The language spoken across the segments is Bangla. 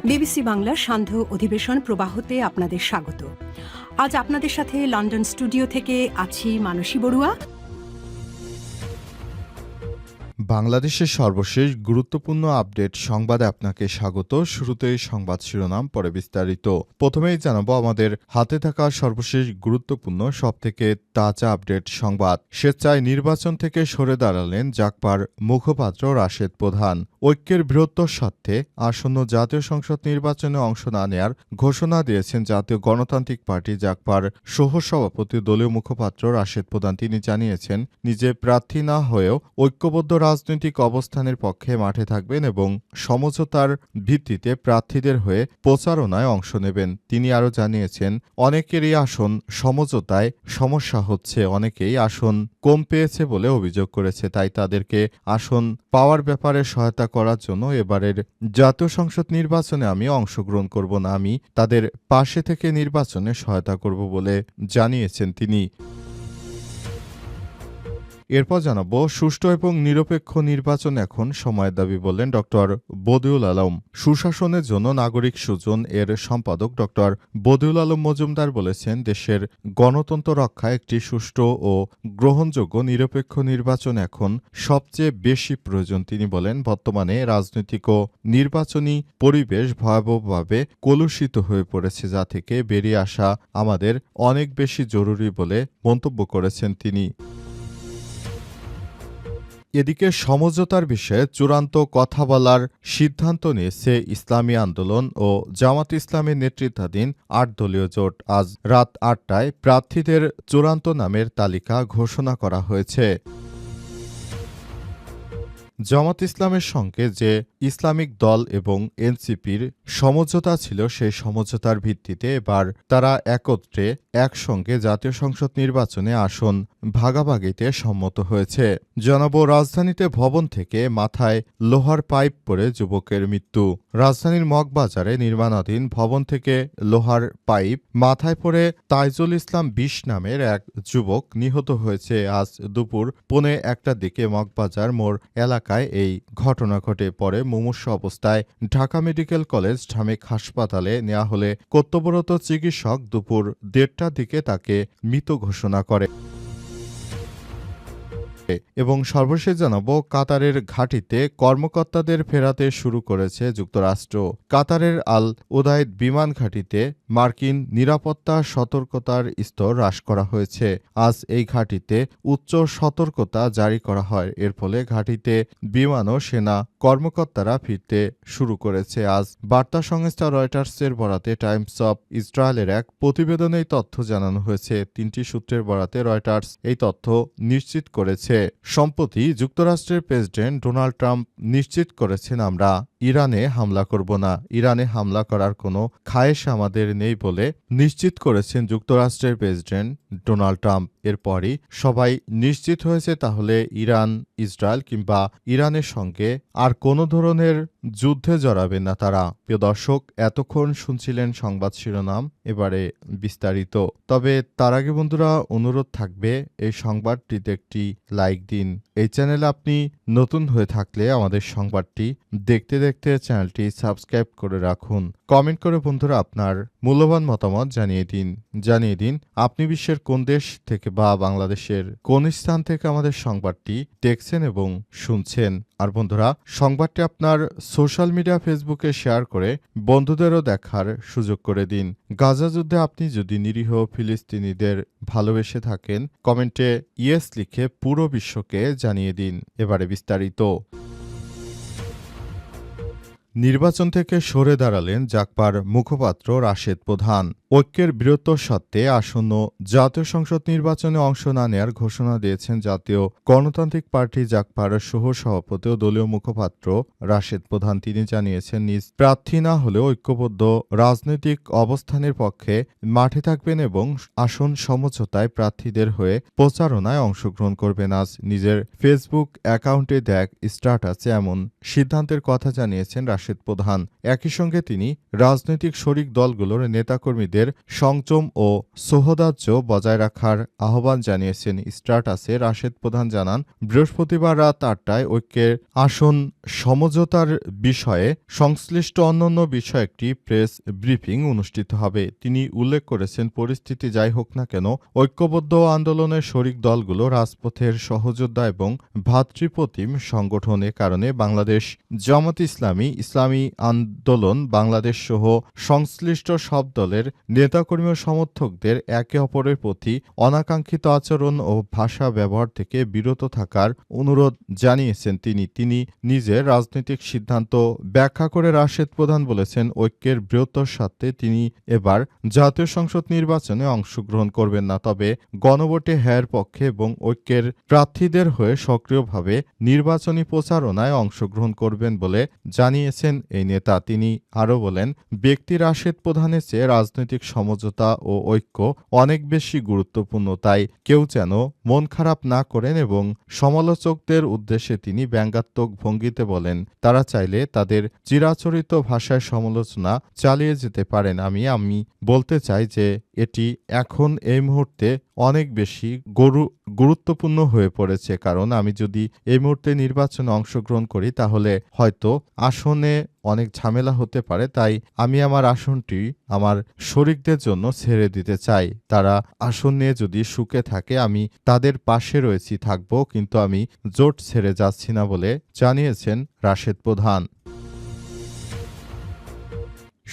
বিবিসি বাংলার সান্ধ্য অধিবেশন প্রবাহতে আপনাদের স্বাগত। আজ আপনাদের সাথে লন্ডন স্টুডিও থেকে আছি মানসী বড়ুয়া। বাংলাদেশের সর্বশেষ গুরুত্বপূর্ণ আপডেট সংবাদে আপনাকে স্বাগত। শুরুতেই সংবাদ শিরোনাম, পরে বিস্তারিত। প্রথমেই জানাবো আমাদের হাতে থাকা সর্বশেষ গুরুত্বপূর্ণ সবথেকে তাজা আপডেট সংবাদ। স্বেচ্ছায় নির্বাচন থেকে সরে দাঁড়ালেন জাগপার মুখপাত্র রাশেদ প্রধান। ঐক্যের বৃহত্তর স্বার্থে আসন্ন জাতীয় সংসদ নির্বাচনে অংশ না নেয়ার ঘোষণা দিয়েছেন জাতীয় গণতান্ত্রিক পার্টি জাগপার সহসভাপতি দলীয় মুখপাত্র রাশেদ প্রধান। তিনি জানিয়েছেন, নিজে প্রার্থী না হয়েও ঐক্যবদ্ধ রাজনৈতিক অবস্থানের পক্ষে মাঠে থাকবেন এবং সমঝোতার ভিত্তিতে প্রার্থীদের হয়ে প্রচারণায় অংশ নেবেন। তিনি আরও জানিয়েছেন, অনেকেরই আসন সমঝোতায় সমস্যা হচ্ছে, অনেকেই আসন কম পেয়েছে বলে অভিযোগ করেছে। তাই তাদেরকে আসন পাওয়ার ব্যাপারে সহায়তা করার জন্য এবারের জাতীয় সংসদ নির্বাচনে আমি অংশগ্রহণ করব না, আমি তাদের পাশে থেকে নির্বাচনে সহায়তা করব বলে জানিয়েছেন তিনি। এরপর জানাবো, সুষ্ঠু এবং নিরপেক্ষ নির্বাচন এখন সময়ের দাবি বললেন ড বদিউল আলম। সুশাসনের জন্য নাগরিক সুজন এর সম্পাদক ড বদিউল আলম মজুমদার বলেছেন, দেশের গণতন্ত্র রক্ষায় একটি সুষ্ঠু ও গ্রহণযোগ্য নিরপেক্ষ নির্বাচন এখন সবচেয়ে বেশি প্রয়োজন। তিনি বলেন, বর্তমানে রাজনৈতিক ও নির্বাচনী পরিবেশ ভয়াবহভাবে কলুষিত হয়ে পড়েছে, যা থেকে বেরিয়ে আসা আমাদের অনেক বেশি জরুরি বলে মন্তব্য করেছেন তিনি। এদিকে সমঝোতার বিষয়ে চূড়ান্ত কথা বলার সিদ্ধান্ত নিয়েছে ইসলামী আন্দোলন ও জামাত ইসলামের নেতৃত্বাধীন ৮ দলীয় জোট। আজ রাত ৮টায় প্রার্থীদের চূড়ান্ত নামের তালিকা ঘোষণা করা হয়েছে। জামাত ইসলামের সঙ্গে যে ইসলামিক দল এবং এনসিপির সমঝোতা ছিল, সেই সমঝোতার ভিত্তিতে এবার তারা একত্রে একসঙ্গে জাতীয় সংসদ নির্বাচনে আসন ভাগাভাগিতে সম্মত হয়েছে। জানাবো, রাজধানীতে ভবন থেকে মাথায় লোহার পাইপ পড়ে যুবকের মৃত্যু। রাজধানীর মগবাজারে নির্মাণাধীন ভবন থেকে লোহার পাইপ মাথায় পড়ে তাইজুল ইসলাম ২০ নামের এক যুবক নিহত হয়েছে। আজ দুপুর ১:১টার দিকে মগবাজার মোড় এলাকায় এই ঘটনা ঘটে। পরে মুমূর্ষু অবস্থায় ঢাকা মেডিকেল কলেজ ঢামেক হাসপাতালে নেওয়া হলে কর্তব্যরত চিকিৎসক দুপুর ১:৩০টার দিকে তাকে মৃত ঘোষণা করে। এবং সর্বশেষ জানাবো, কাতারের ঘাঁটিতে কর্মকর্তাদের ফেরাতে শুরু করেছে যুক্তরাষ্ট্র। কাতারের আল উদাইদ বিমান ঘাঁটিতে মার্কিন নিরাপত্তা সতর্কতার স্তর হ্রাস করা হয়েছে। আজ এই ঘাঁটিতে উচ্চ সতর্কতা জারি করা হয়। এর ফলে ঘাঁটিতে বিমান ও সেনা কর্মকর্তারা ফিরতে শুরু করেছে। আজ বার্তা সংস্থা রয়টার্সের বরাতে টাইমস অব ইসরায়েলের এক প্রতিবেদনে এই তথ্য জানানো হয়েছে। ৩টি সূত্রের বরাতে রয়টার্স এই তথ্য নিশ্চিত করেছে। সম্প্রতি যুক্তরাষ্ট্রের প্রেসিডেন্ট ডোনাল্ড ট্রাম্প নিশ্চিত করেছেন, আমরা ইরানে হামলা করব না, ইরানে হামলা করার কোনো খায়েশ আমাদের নেই বলে নিশ্চিত করেছেন যুক্তরাষ্ট্রের প্রেসিডেন্ট ডোনাল্ড ট্রাম্প। এরপরই সবাই নিশ্চিত হয়েছে, তাহলে ইরান, ইসরায়েল কিংবা ইরানের সঙ্গে আর কোনো ধরনের যুদ্ধে জড়াবেন না তারা। প্রিয় দর্শক, এতক্ষণ শুনছিলেন সংবাদ শিরোনাম, এবারে বিস্তারিত। তবে তার আগে বন্ধুরা, অনুরোধ থাকবে এই সংবাদটিতে একটি লাইক দিন। এই চ্যানেলে আপনি নতুন হয়ে থাকলে আমাদের সংবাদটি দেখতে দেখতে চ্যানেলটি সাবস্ক্রাইব করে রাখুন। কমেন্ট করে বন্ধুরা আপনার মূল্যবান মতামত জানিয়ে দিন আপনি বিশ্বের কোন দেশ থেকে বা বাংলাদেশের কোন স্থান থেকে আমাদের সংবাদটি দেখছেন এবং শুনছেন। আর বন্ধুরা, সংবাদটি আপনার সোশ্যাল মিডিয়া ফেসবুকে শেয়ার করে বন্ধুদেরও দেখার সুযোগ করে দিন। গাজা যুদ্ধে আপনি যদি নিরীহ ফিলিস্তিনিদের ভালোবেসে থাকেন, কমেন্টে ইয়েস লিখে পুরো বিশ্বকে জানিয়ে দিন। এবারে বিস্তারিত। নির্বাচন থেকে সরে দাঁড়ালেন জাগপার মুখপাত্র রাশেদ প্রধান। ঐক্যের বৃহত্তর স্বার্থে আসন্ন জাতীয় সংসদ নির্বাচনে অংশ না নেয়ার ঘোষণা দিয়েছেন জাতীয় গণতান্ত্রিক পার্টি জাগপার সহসভাপতি ও দলীয় মুখপাত্র রাশেদ প্রধান। তিনি জানিয়েছেন, নিজ প্রার্থী না হলেও ঐক্যবদ্ধ রাজনৈতিক অবস্থানের পক্ষে মাঠে থাকবেন এবং আসন সমঝোতায় প্রার্থীদের হয়ে প্রচারণায় অংশগ্রহণ করবেন। আজ নিজের ফেসবুক অ্যাকাউন্টে দেখ স্ট্যাটাসে এমন সিদ্ধান্তের কথা জানিয়েছেন রাশেদ প্রধান। একই সঙ্গে তিনি রাজনৈতিক শরিক দলগুলোর নেতাকর্মীদের প্রার্থীদের সংযম ও সহোদার্য বজায় রাখার আহ্বান জানিয়েছেন স্ট্যাটাসে রাশেদ প্রধান জানান, বৃহস্পতিবার রাত ৮টায় ঐক্যের আসন সমঝোতার বিষয়ে সংশ্লিষ্ট অন্যান্য বিষয়ে একটি প্রেস ব্রিফিং অনুষ্ঠিত হবে। তিনি উল্লেখ করেছেন, পরিস্থিতি যাই হোক না কেন ঐক্যবদ্ধ আন্দোলনের শরিক দলগুলো রাজপথের সহযোদ্ধা এবং ভ্রাতৃপ্রতিম সংগঠনের কারণে বাংলাদেশ জামাত ইসলামী, ইসলামী আন্দোলন বাংলাদেশ সহ সংশ্লিষ্ট সব দলের নেতাকর্মী ও সমর্থকদের একে অপরের প্রতি অনাকাঙ্ক্ষিত আচরণ ও ভাষা ব্যবহার থেকে বিরত থাকার অনুরোধ জানিয়েছেন তিনি নিজের রাজনৈতিক সিদ্ধান্ত ব্যাখ্যা করে রাশেদ প্রধান বলেছেন, ঐক্যের বৃহত্তর স্বার্থে তিনি এবার জাতীয় সংসদ নির্বাচনে অংশগ্রহণ করবেন না, তবে গণভোটে হ্যার পক্ষে এবং ঐক্যের প্রার্থীদের হয়ে সক্রিয়ভাবে নির্বাচনী প্রচারণায় অংশগ্রহণ করবেন বলে জানিয়েছেন এই নেতা। তিনি আরও বলেন, ব্যক্তি রাশেদ প্রধানের চেয়ে রাজনৈতিক সমঝোতা ও ঐক্য অনেক বেশি গুরুত্বপূর্ণ, তাই কেউ যেন মন খারাপ না করেন এবং সমালোচকদের উদ্দেশ্যে তিনি ব্যঙ্গাত্মক ভঙ্গিতে বলেন, তারা চাইলে তাদের চিরাচরিত ভাষায় সমালোচনা চালিয়ে যেতে পারেন। আমি বলতে চাই যে এটি এখন এই মুহূর্তে অনেক বেশি গুরুত্বপূর্ণ হয়ে পড়েছে, কারণ আমি যদি এই মুহূর্তে নির্বাচনে অংশগ্রহণ করি তাহলে হয়তো আসনে অনেক ঝামেলা হতে পারে, তাই আমি আমার আসনটি আমার শরিকদের জন্য ছেড়ে দিতে চাই। তারা আসন নিয়ে যদি সুখে থাকে আমি তাদের পাশে রয়েছি, থাকব, কিন্তু আমি জোট ছেড়ে যাচ্ছি না বলে জানিয়েছেন রাশেদ প্রধান।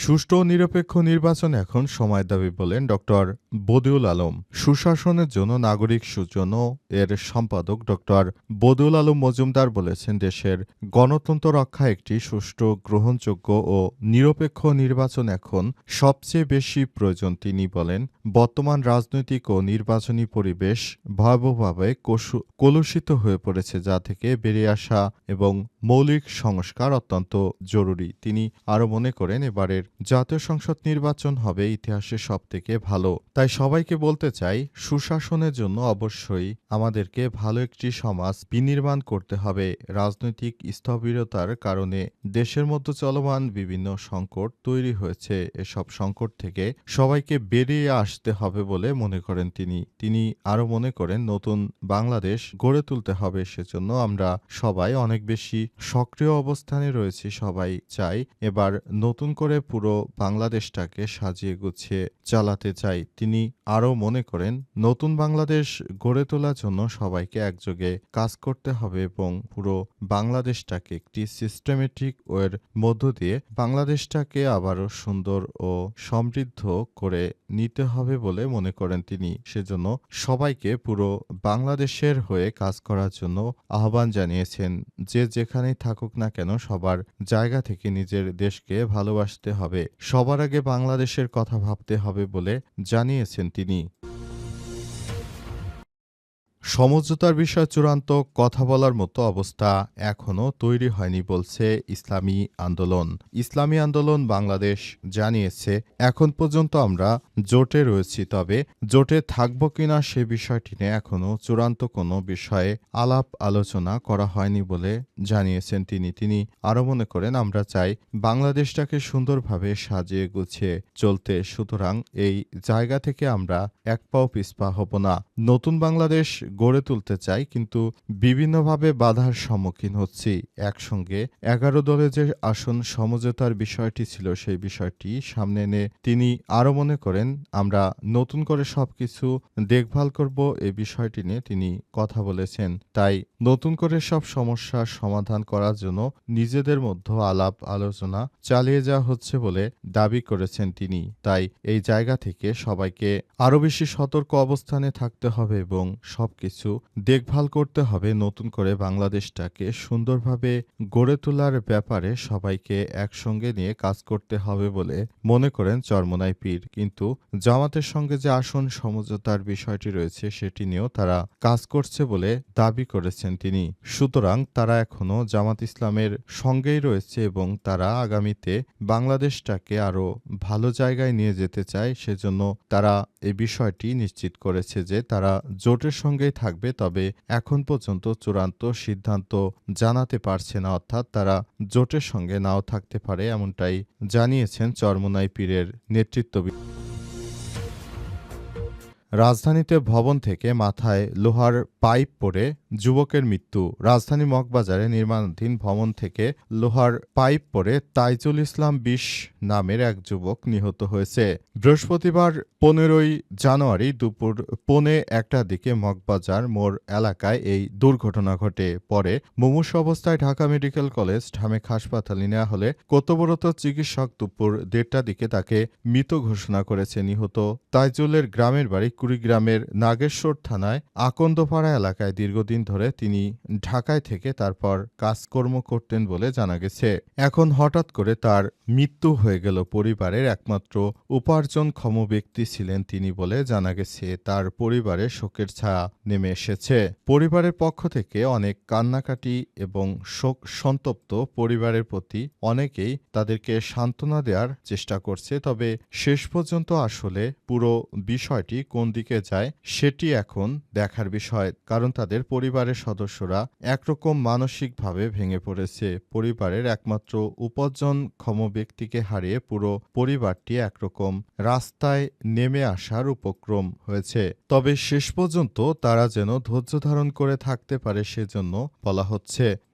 সুষ্ঠু ও নিরপেক্ষ নির্বাচন এখন সময়ের দাবি বলেন ড বদিউল আলম। সুশাসনের জন্য নাগরিক সূচন এর সম্পাদক ড বদিউল আলম মজুমদার বলেছেন, দেশের গণতন্ত্র রক্ষা একটি সুষ্ঠু, গ্রহণযোগ্য ও নিরপেক্ষ নির্বাচন এখন সবচেয়ে বেশি প্রয়োজন। তিনি বলেন, বর্তমান রাজনৈতিক ও নির্বাচনী পরিবেশ ভয়াবহভাবে কলুষিত হয়ে পড়েছে, যা থেকে বেরিয়ে আসা এবং মৌলিক সংস্কার অত্যন্ত জরুরি। তিনি আরও মনে করেন, এবারের জাতীয় সংসদ নির্বাচন হবে ইতিহাসে সবথেকে ভালো। তাই সবাইকে বলতে চাই, সুশাসনের জন্য অবশ্যই আমাদেরকে ভালো একটি সমাজ বিনির্মাণ করতে হবে। রাজনৈতিক স্থবিরতার কারণে দেশের মধ্যে চলমান বিভিন্ন সংকট তৈরি হয়েছে। এসব সংকট থেকে সবাইকে বেরিয়ে আসতে হবে বলে মনে করেন তিনি আরও মনে করেন, নতুন বাংলাদেশ গড়ে তুলতে হবে। সেজন্য আমরা সবাই অনেক বেশি সক্রিয় অবস্থানে রয়েছি। সবাই চাই এবার নতুন করে পুরো বাংলাদেশটাকে সাজিয়ে গুছিয়ে চালাতে চাই। তিনি আরও মনে করেন, নতুন বাংলাদেশ গড়ে তোলার জন্য সবাইকে একযোগে কাজ করতে হবে এবং পুরো বাংলাদেশটাকে একটি সিস্টেমেটিক ওয়ের মধ্য দিয়ে বাংলাদেশটাকে আবারও সুন্দর ও সমৃদ্ধ করে নিতে হবে বলে মনে করেন তিনি। সেজন্য সবাইকে পুরো বাংলাদেশের হয়ে কাজ করার জন্য আহ্বান জানিয়েছেন। যে যেখানেই থাকুক না কেন সবার জায়গা থেকে নিজের দেশকে ভালোবাসতে হবে, সবার আগে বাংলাদেশের কথা ভাবতে হবে বলে জানিয়েছেন তিনি। সমঝোতার বিষয়ে চূড়ান্ত কথা বলার মতো অবস্থা এখনও তৈরি হয়নি বলছে ইসলামী আন্দোলন। ইসলামী আন্দোলন বাংলাদেশ জানিয়েছে, এখন পর্যন্ত আমরা জোটে রয়েছি, তবে জোটে থাকব কিনা সে বিষয়টি নিয়ে এখনও চূড়ান্ত কোনো বিষয়ে আলাপ আলোচনা করা হয়নি বলে জানিয়েছেন তিনি আরও মনে করেন, আমরা চাই বাংলাদেশটাকে সুন্দরভাবে সাজিয়ে গুছিয়ে চলতে, সুতরাং এই জায়গা থেকে আমরা এক পাও পিছপা হব না। নতুন বাংলাদেশ গড়ে তুলতে চাই, কিন্তু বিভিন্নভাবে বাধার সম্মুখীন হচ্ছি। একসঙ্গে ১১ দলে যে আসন সমঝোতার বিষয়টি ছিল সেই বিষয়টি সামনে এনে তিনি আরও মনে করেন, আমরা নতুন করে সবকিছু দেখভাল করব। এই বিষয়টি নিয়ে তিনি কথা বলেছেন। তাই নতুন করে সব সমস্যার সমাধান করার জন্য নিজেদের মধ্যে আলাপ আলোচনা চালিয়ে যাওয়া হচ্ছে বলে দাবি করেছেন তিনি। তাই এই জায়গা থেকে সবাইকে আরও বেশি সতর্ক অবস্থানে থাকতে হবে এবং সবকিছু দেখভাল করতে হবে। নতুন করে বাংলাদেশটাকে সুন্দরভাবে গড়ে তোলার ব্যাপারে সবাইকে একসঙ্গে নিয়ে কাজ করতে হবে বলে মনে করেন চরমোনাই পীর। কিন্তু জামাতের সঙ্গে যে আসন সমঝোতার বিষয়টি রয়েছে সেটি নিয়েও তারা কাজ করছে বলে দাবি করেছেন তিনি। সুতরাং তারা এখনো জামাত ইসলামের সঙ্গেই রয়েছে এবং তারা আগামীতে বাংলাদেশটাকে আরও ভালো জায়গায় নিয়ে যেতে চায়। সেজন্য তারা এই বিষয়টি নিশ্চিত করেছে যে তারা জোটের সঙ্গেই থাকবে, তবে এখন পর্যন্ত চূড়ান্ত সিদ্ধান্ত জানাতে পারছে না, অর্থাৎ তারা জোটের সঙ্গে নাও থাকতে পারে, এমনটাই জানিয়েছেন চরমোনাই পীরের নেতৃত্ব। রাজধানীতে ভবন থেকে মাথায় লোহার পাইপ পড়ে যুবকের মৃত্যু। রাজধানী মগবাজারে নির্মাণাধীন ভবন থেকে লোহার পাইপ পড়ে তাইজুল ইসলাম ২০ নামের এক যুবক নিহত হয়েছে। বৃহস্পতিবার ১৫ই জানুয়ারি দুপুর ১:১টার দিকে মগবাজার মোড় এলাকায় এই দুর্ঘটনা ঘটে। পরে মুমূর্ষু অবস্থায় ঢাকা মেডিকেল কলেজ ঢামেক হাসপাতালে নেওয়া হলে কর্তব্যরত চিকিৎসক দুপুর ১:৩০টার দিকে তাকে মৃত ঘোষণা করেছে। নিহত তাইজুলের গ্রামের বাড়ি কুড়িগ্রামের নাগেশ্বর থানায় আকন্দপাড়া এলাকায়। দীর্ঘদিন ধরে তিনি ঢাকায় থেকে তারপর কাজকর্ম করতেন বলে জানা গেছে। এখন হঠাৎ করে তার মৃত্যু হয়ে গেল। পরিবারের একমাত্র উপার্জনক্ষম ব্যক্তি ছিলেন তিনি বলে জানা গেছে। তার পরিবারে শোকের ছায়া নেমে এসেছে। পরিবারের পক্ষ থেকে অনেক কান্নাকাটি এবং শোক সন্তপ্ত পরিবারের প্রতি অনেকেই তাদেরকে সান্ত্বনা দেওয়ার চেষ্টা করছে। তবে শেষ পর্যন্ত আসলে পুরো বিষয়টি কোন দিকে যায় সেটি এখন দেখার বিষয়। কারণ তাদের পরিবারের সদস্যরা একরকম মানসিকভাবে ভেঙে পড়েছে। পরিবারের একমাত্র উপার্জনক্ষম ব্যক্তিকে হারিয়ে পুরো পরিবারটি একরকম রাস্তায় নেমে আসার উপক্রম হয়েছে। তবে শেষ পর্যন্ত তারা যেন ধৈর্য ধারণ করে থাকতে পারে সেজন্য বলা হচ্ছে।